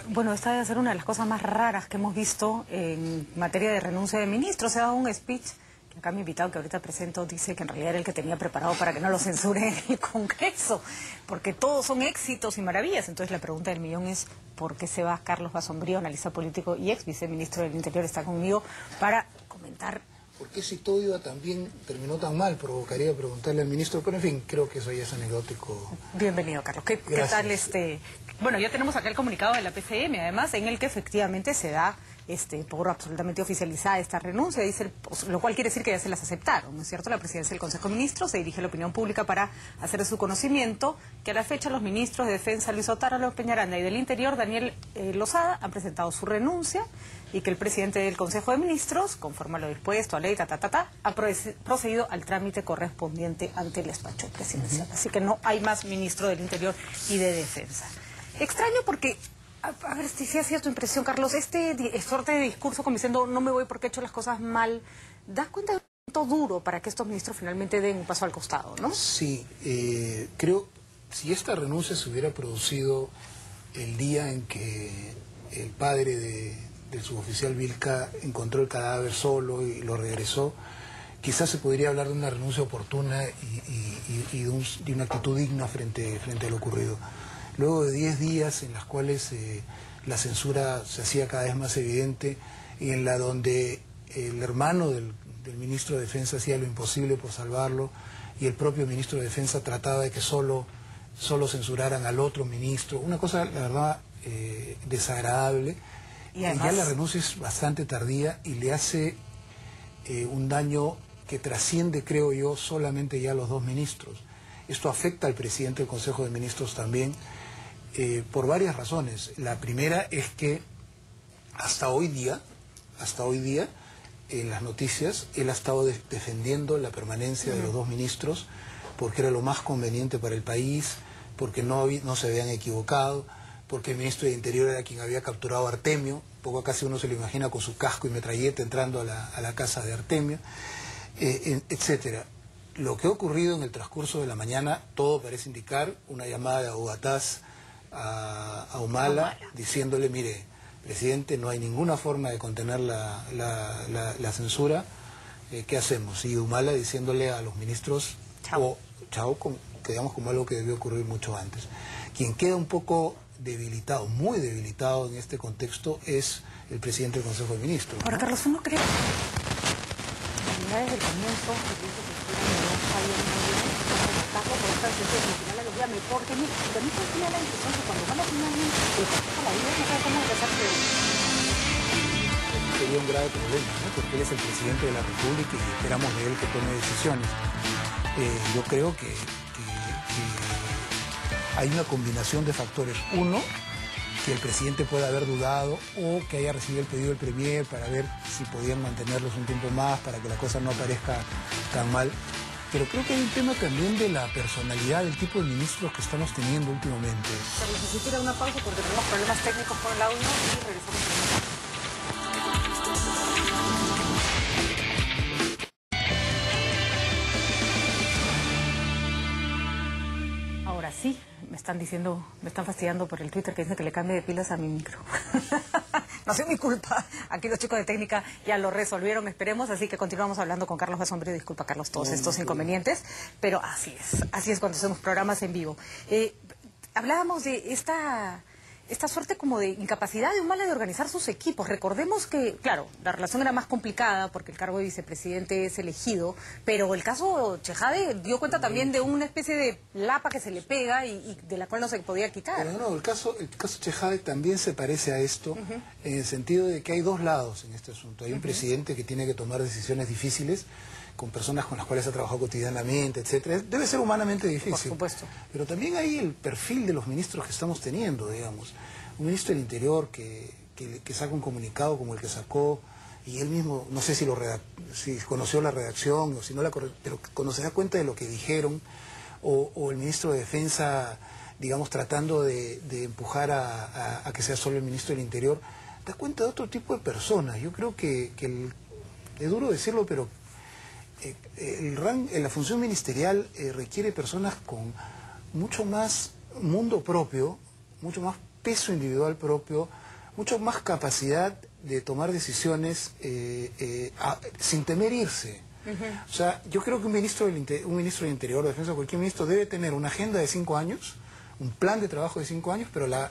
Bueno, esta debe ser una de las cosas más raras que hemos visto en materia de renuncia de ministros. Se ha dado un speech que acá mi invitado que ahorita presento dice que en realidad era el que tenía preparado para que no lo censuren en el Congreso, porque todos son éxitos y maravillas. Entonces la pregunta del millón es ¿por qué se va Carlos Basombrío, analista político y ex viceministro del Interior? Está conmigo para comentar. ¿Por qué si todo iba tan bien, terminó tan mal? Provocaría preguntarle al ministro, pero en fin, creo que eso ya es anecdótico. Bienvenido, Carlos. ¿Qué tal Bueno, ya tenemos acá el comunicado de la PCM, además, en el que efectivamente se da por absolutamente oficializada esta renuncia, lo cual quiere decir que ya se las aceptaron, ¿no es cierto? La presidencia del Consejo de Ministros se dirige a la opinión pública para hacer de su conocimiento que a la fecha los ministros de Defensa, Luis Otáralo Peñaranda, y del Interior, Daniel Lozada, han presentado su renuncia y que el presidente del Consejo de Ministros, conforme a lo dispuesto a ley, ha procedido al trámite correspondiente ante el despacho presidencial. Así que no hay más ministro del Interior y de Defensa. Extraño porque, a ver si hacía tu impresión, Carlos, suerte de discurso como diciendo no me voy porque he hecho las cosas mal, ¿das cuenta de un momento duro para que estos ministros finalmente den un paso al costado, no? Sí, creo, si esta renuncia se hubiera producido el día en que el padre del suboficial Vilca encontró el cadáver solo y lo regresó, quizás se podría hablar de una renuncia oportuna y de una actitud digna frente a lo ocurrido. Luego de 10 días en las cuales la censura se hacía cada vez más evidente y en la donde el hermano del ministro de Defensa hacía lo imposible por salvarlo y el propio ministro de Defensa trataba de que solo censuraran al otro ministro, una cosa, la verdad, desagradable. Y además, ya la renuncia es bastante tardía y le hace un daño que trasciende, creo yo, solamente ya a los dos ministros. Esto afecta al presidente del Consejo de Ministros también, por varias razones. La primera es que hasta hoy día, en las noticias, él ha estado defendiendo la permanencia de los dos ministros porque era lo más conveniente para el país, porque no se habían equivocado, porque el ministro de Interior era quien había capturado a Artemio, poco casi uno se lo imagina con su casco y metralleta entrando a la casa de Artemio, etcétera. Lo que ha ocurrido en el transcurso de la mañana, todo parece indicar una llamada de Abugataz a Humala diciéndole, mire, presidente, no hay ninguna forma de contener la censura, ¿qué hacemos? Y Humala diciéndole a los ministros, chao, digamos como algo que debió ocurrir mucho antes. Quien queda un poco debilitado, muy debilitado en este contexto es el presidente del Consejo de Ministros. Ahora, ¿no? Carlos, uno cree que desde el comienzo porque mira, a mí me da la impresión que cuando van a finalmente la vida no sabe cómo empezarse. Sería un grave problema, ¿no? Porque él es el presidente de la República y esperamos de él que tome decisiones. Yo creo que hay una combinación de factores. Uno, que el presidente pueda haber dudado o que haya recibido el pedido del Premier para ver si podían mantenerlos un tiempo más para que la cosa no parezca tan mal. Pero creo que hay un tema también de la personalidad, del tipo de ministros que estamos teniendo últimamente. Pero necesito una pausa porque tenemos problemas técnicos con el audio y regresamos con Ahora sí, me están fastidiando por el Twitter que dice que le cambie de pilas a mi micro. No es mi culpa. Aquí los chicos de técnica ya lo resolvieron, esperemos, así que continuamos hablando con Carlos Basombrío. Disculpa, Carlos, todos estos inconvenientes, pero así es cuando hacemos programas en vivo. Hablábamos de esta suerte como de incapacidad de Humala de organizar sus equipos. Recordemos que, claro, la relación era más complicada porque el cargo de vicepresidente es elegido, pero el caso Chejade dio cuenta también de una especie de lapa que se le pega y de la cual no se podía quitar. Pero no, el caso Chejade también se parece a esto, en el sentido de que hay dos lados en este asunto. Hay un presidente que tiene que tomar decisiones difíciles con personas con las cuales ha trabajado cotidianamente, etcétera. Debe ser humanamente difícil. Por supuesto. Pero también hay el perfil de los ministros que estamos teniendo, digamos. Un ministro del Interior que saca un comunicado como el que sacó, y él mismo, no sé si conoció la redacción o si no pero cuando se da cuenta de lo que dijeron, o el ministro de Defensa, digamos, tratando de empujar a que sea solo el ministro del Interior, da cuenta de otro tipo de personas. Yo creo que es duro decirlo, pero la función ministerial requiere personas con mucho más mundo propio, mucho más peso individual propio, mucho más capacidad de tomar decisiones sin temer irse. O sea, yo creo que un ministro del Interior, de Defensa, cualquier ministro debe tener una agenda de 5 años, un plan de trabajo de 5 años, pero la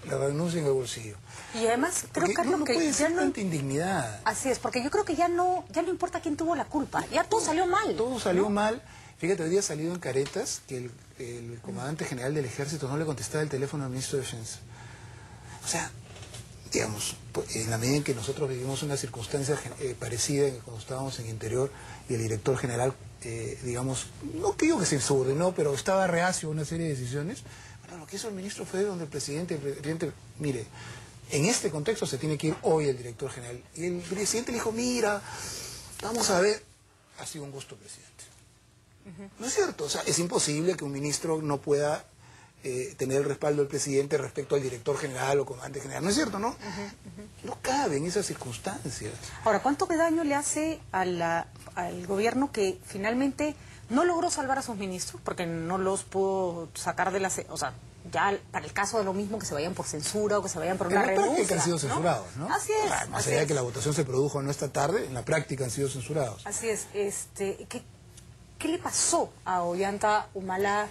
renuncia en el bolsillo. Y además creo, porque Carlos, no que puede ya ser no... tanta indignidad. Así es, porque yo creo que ya no importa quién tuvo la culpa, ya todo salió mal. Todo salió mal. Fíjate, hoy día ha salido en Caretas que el comandante general del ejército no le contestaba el teléfono al ministro de Defensa. O sea, digamos, en la medida en que nosotros vivimos una circunstancia parecida cuando estábamos en Interior y el director general, digamos, no digo que se insubordinó, pero estaba reacio a una serie de decisiones. Bueno, lo que hizo el ministro fue donde el presidente, mire, en este contexto se tiene que ir hoy el director general. Y el presidente le dijo, mira, vamos a ver, ha sido un gusto, presidente. ¿No es cierto? O sea, es imposible que un ministro no pueda tener el respaldo del presidente respecto al director general o comandante general. ¿No es cierto, no? No cabe en esas circunstancias. Ahora, ¿cuánto de daño le hace al gobierno que finalmente no logró salvar a sus ministros? Porque no los pudo sacar de la... O sea, ya para el caso de lo mismo, que se vayan por censura o que se vayan por una renuncia. En la práctica han sido censurados, ¿no? Así es. Más allá de que la votación se produjo no esta tarde, en la práctica han sido censurados. Así es. ¿Qué le pasó a Ollanta Humala?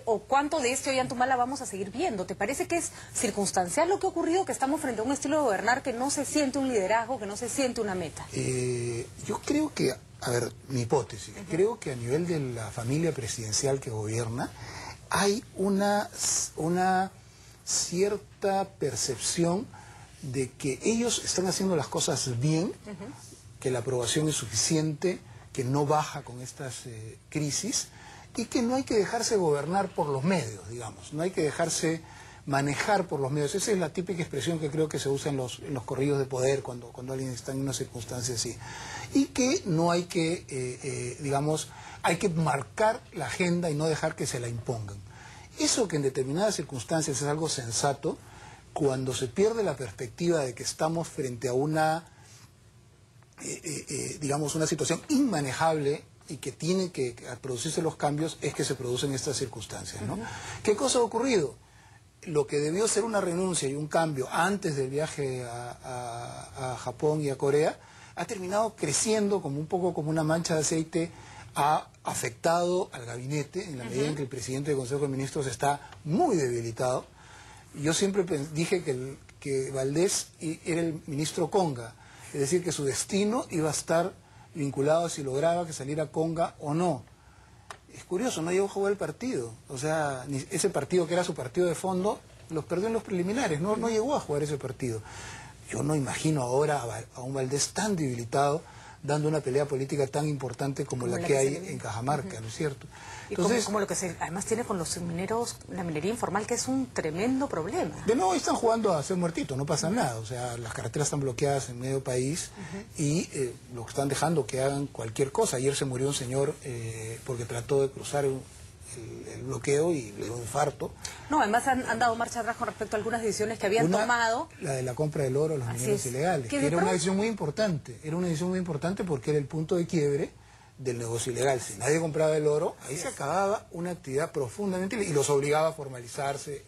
¿O cuánto de este Ollanta Humala vamos a seguir viendo? ¿Te parece que es circunstancial lo que ha ocurrido, que estamos frente a un estilo de gobernar que no se siente un liderazgo, que no se siente una meta? Yo creo que, a ver, mi hipótesis, creo que a nivel de la familia presidencial que gobierna, hay una cierta percepción de que ellos están haciendo las cosas bien, que la aprobación es suficiente, que no baja con estas crisis y que no hay que dejarse gobernar por los medios, digamos, no hay que dejarse manejar por los medios. Esa es la típica expresión que creo que se usa en los corridos de poder cuando alguien está en una circunstancia así. Y que no hay que, digamos, hay que marcar la agenda y no dejar que se la impongan. Eso que en determinadas circunstancias es algo sensato, cuando se pierde la perspectiva de que estamos frente a una... digamos, una situación inmanejable y que tiene que producirse los cambios, es que se producen estas circunstancias, ¿no? ¿Qué cosa ha ocurrido? Lo que debió ser una renuncia y un cambio antes del viaje a Japón y a Corea, ha terminado creciendo como un poco como una mancha de aceite, ha afectado al gabinete en la medida en que el presidente del Consejo de Ministros está muy debilitado. Yo siempre dije que Valdés era el ministro Conga, es decir, que su destino iba a estar vinculado a si lograba que saliera Conga o no. Es curioso, no llegó a jugar el partido. O sea, ese partido que era su partido de fondo, los perdió en los preliminares, no llegó a jugar ese partido. Yo no imagino ahora a un Valdés tan debilitado dando una pelea política tan importante como la que hay en Cajamarca, ¿no es cierto? Entonces, como lo que además tiene con los mineros, la minería informal, que es un tremendo problema. De nuevo están jugando a ser muertitos, no pasa nada. O sea, las carreteras están bloqueadas en medio país y lo que están dejando que hagan cualquier cosa. Ayer se murió un señor porque trató de cruzar el bloqueo y le dio un infarto. No, además han dado marcha atrás con respecto a algunas decisiones que habían tomado. La de la compra del oro a los mineros ilegales, que era una decisión muy importante. Era una decisión muy importante porque era el punto de quiebre del negocio ilegal. Si nadie compraba el oro, ahí se acababa una actividad profundamente y los obligaba a formalizarse.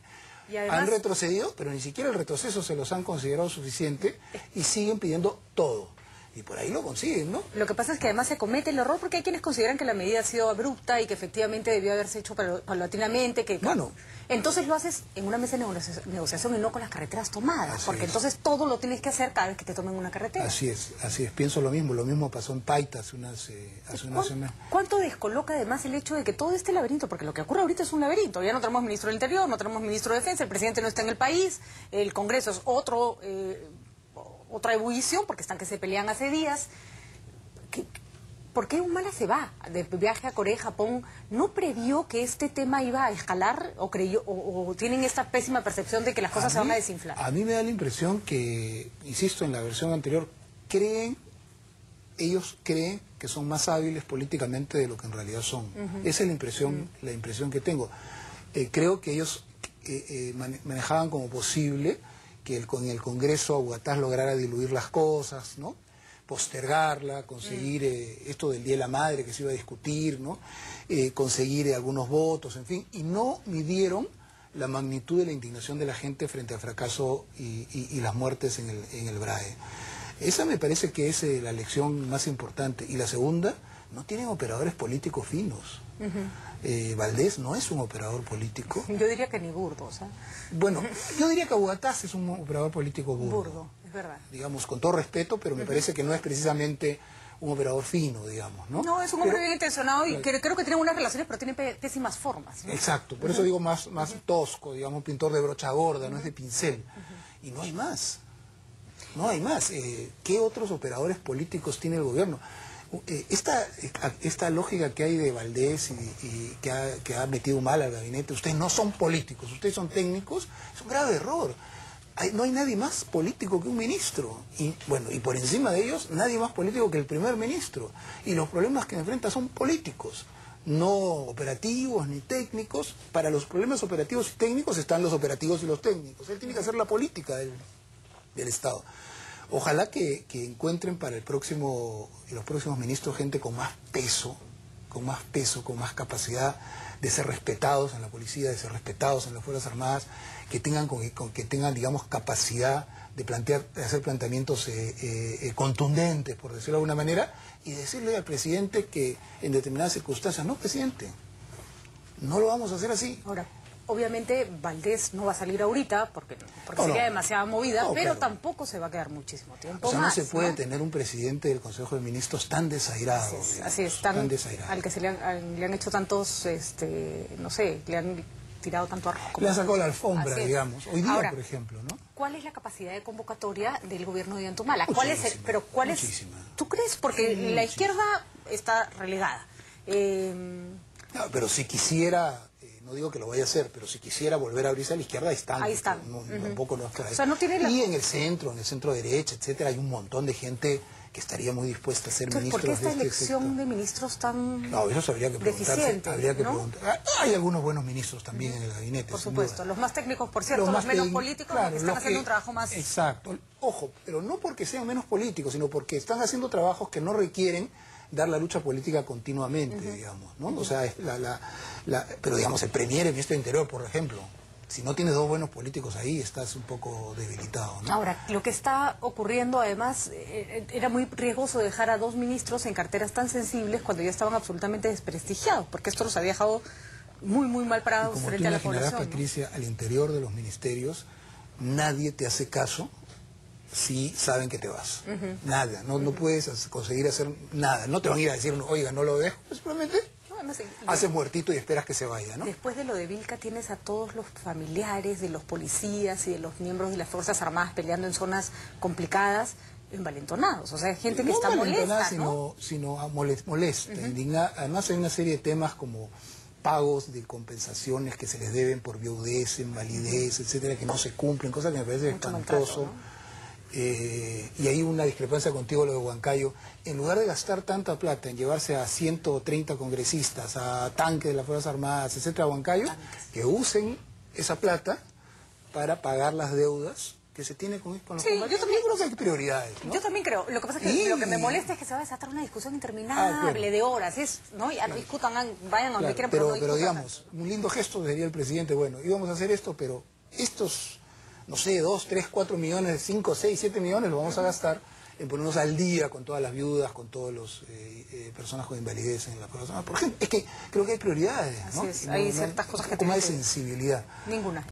Y además, han retrocedido, pero ni siquiera el retroceso se los han considerado suficiente y siguen pidiendo todo. Y por ahí lo consiguen, ¿no? Lo que pasa es que además se comete el error porque hay quienes consideran que la medida ha sido abrupta y que efectivamente debió haberse hecho paulatinamente. Bueno, entonces lo haces en una mesa de negociación y no con las carreteras tomadas, porque entonces todo lo tienes que hacer cada vez que te tomen una carretera. Así es, pienso lo mismo pasó en Paita hace unas semanas. ¿Cuánto descoloca además el hecho de que todo este laberinto, porque lo que ocurre ahorita es un laberinto, ya no tenemos ministro del Interior, no tenemos ministro de Defensa, el presidente no está en el país, el Congreso es otra ebullición, porque están que se pelean hace días. ¿Por qué Humala se va de viaje a Corea y Japón? ¿No previó que este tema iba a escalar o tienen esta pésima percepción de que las cosas se van a desinflar? A mí me da la impresión que, insisto, en la versión anterior, ellos creen que son más hábiles políticamente de lo que en realidad son. Esa es la impresión que tengo. Creo que ellos manejaban como posible que con el Congreso Aguatás lograra diluir las cosas, ¿no? Postergarla, conseguir esto del Día de la Madre que se iba a discutir, ¿no? Conseguir algunos votos, en fin, y no midieron la magnitud de la indignación de la gente frente al fracaso y las muertes en el BRAE. Esa me parece que es la lección más importante. Y la segunda, no tienen operadores políticos finos. Valdés no es un operador político. Yo diría que ni Burgos. Bueno, yo diría que Aguataz es un operador político burdo. Burdo, es verdad. Digamos, con todo respeto, pero me parece que no es precisamente un operador fino, digamos, ¿no? No, es un hombre bien intencionado y creo que tiene buenas relaciones, pero tiene pésimas formas, ¿no? Exacto, por eso digo más tosco, digamos, un pintor de brocha gorda, no es de pincel. Y no hay más. No hay más. ¿Qué otros operadores políticos tiene el gobierno? Esta lógica que hay de Valdés y que ha metido mal al gabinete, ustedes no son políticos, ustedes son técnicos, es un grave error. No hay nadie más político que un ministro. Y bueno, y por encima de ellos, nadie más político que el primer ministro. Y los problemas que enfrenta son políticos, no operativos ni técnicos. Para los problemas operativos y técnicos están los operativos y los técnicos. Él tiene que hacer la política del Estado. Ojalá que encuentren para los próximos ministros gente con más peso, con más capacidad de ser respetados en la policía, de ser respetados en las Fuerzas Armadas, que tengan, digamos, capacidad de hacer planteamientos contundentes, por decirlo de alguna manera, y decirle al presidente que en determinadas circunstancias, no, presidente, no lo vamos a hacer así. Ahora, obviamente Valdés no va a salir ahorita porque sería demasiada movida, pero claro, tampoco se va a quedar muchísimo tiempo más. más, No se puede tener un presidente del Consejo de Ministros tan desairado. Así es, tan desairado. Al que le han hecho tantos, no sé, le han tirado tanto arroz. Le han sacado la alfombra, digamos. Hoy día, ahora, por ejemplo, ¿no? ¿Cuál es la capacidad de convocatoria del gobierno de Ollantumala? ¿Cuál es? ¿Tú crees? Porque la izquierda está relegada. No, pero si quisiera, no digo que lo vaya a hacer, pero si quisiera volver a abrirse a la izquierda, ahí están. Tampoco no está. O sea, no tiene y en el centro derecha, etcétera, hay un montón de gente que estaría muy dispuesta a ser ministros. ¿Por qué esta elección de ministros tan No, eso habría que preguntarse. Habría que ¿no? preguntar. Hay algunos buenos ministros también en el gabinete. Por supuesto, los más técnicos, por cierto, los menos políticos, claro, están haciendo un trabajo más... Exacto. Ojo, pero no porque sean menos políticos, sino porque están haciendo trabajos que no requieren dar la lucha política continuamente, digamos, ¿no? O sea, pero digamos, el premier, el ministro de Interior, por ejemplo, si no tienes dos buenos políticos ahí, estás un poco debilitado, ¿no? Ahora, lo que está ocurriendo, además, era muy riesgoso dejar a dos ministros en carteras tan sensibles cuando ya estaban absolutamente desprestigiados, porque esto los había dejado muy, muy mal parados frente a la población. Patricia, al interior de los ministerios, nadie te hace caso si saben que te vas. Nada, no puedes conseguir hacer nada. No te van a ir a decir, oiga, no lo dejo, simplemente haces muertito y esperas que se vaya, ¿no? Después de lo de Vilca tienes a todos los familiares de los policías y de los miembros de las Fuerzas Armadas peleando en zonas complicadas, envalentonados. O sea, hay gente que está molesta, ¿no? Sino molesta, indignada. Además hay una serie de temas como pagos de compensaciones que se les deben por viudez, invalidez, etcétera, que no se cumplen, cosas que me parece espantoso. Y hay una discrepancia contigo, lo de Huancayo. En lugar de gastar tanta plata en llevarse a 130 congresistas, a tanques de las Fuerzas Armadas, etcétera, a Huancayo, que usen esa plata para pagar las deudas que se tiene con los yo también creo que hay prioridades, ¿no? Yo también creo. Lo que pasa es que lo que me molesta es que se va a desatar una discusión interminable de horas, ¿no? Ya no discutan, vayan donde quieran, pero digamos, un lindo gesto sería el presidente, bueno, íbamos a hacer esto, pero estos, no sé, 2, 3, 4 millones, 5, 6, 7 millones los vamos a gastar en ponernos al día con todas las viudas, con todas las personas con invalidez en la población. Por ejemplo, es que creo que hay prioridades, ¿no? Así es, hay ciertas cosas que tienen más de sensibilidad. Ninguna.